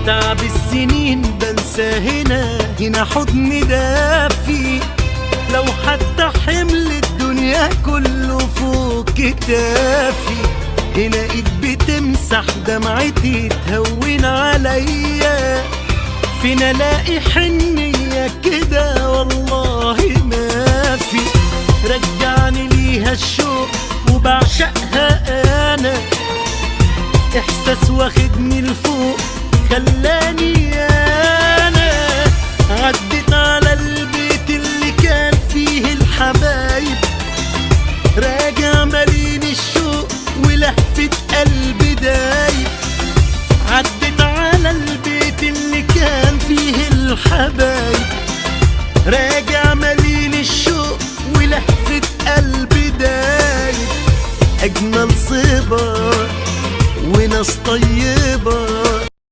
تعب السنين بنسى هنا حضن دافي. لو حتى حمل الدنيا كله فوق كتافي، هنا ايد بتمسح دمعتي تهون عليا. فين الاقي حنية كده والله ما في. رجعني ليها الشوق وبعشقها انا، احساس واخدني لفوق خلاني انا. عدت على البيت اللي كان فيه الحبايب، راجع مليان الشوق ولهفة قلبي دايب. عدت على البيت اللي كان فيه الحبايب، راجع مليان الشوق ولهفة قلبي دايب. أجمل صبا وناس طيبة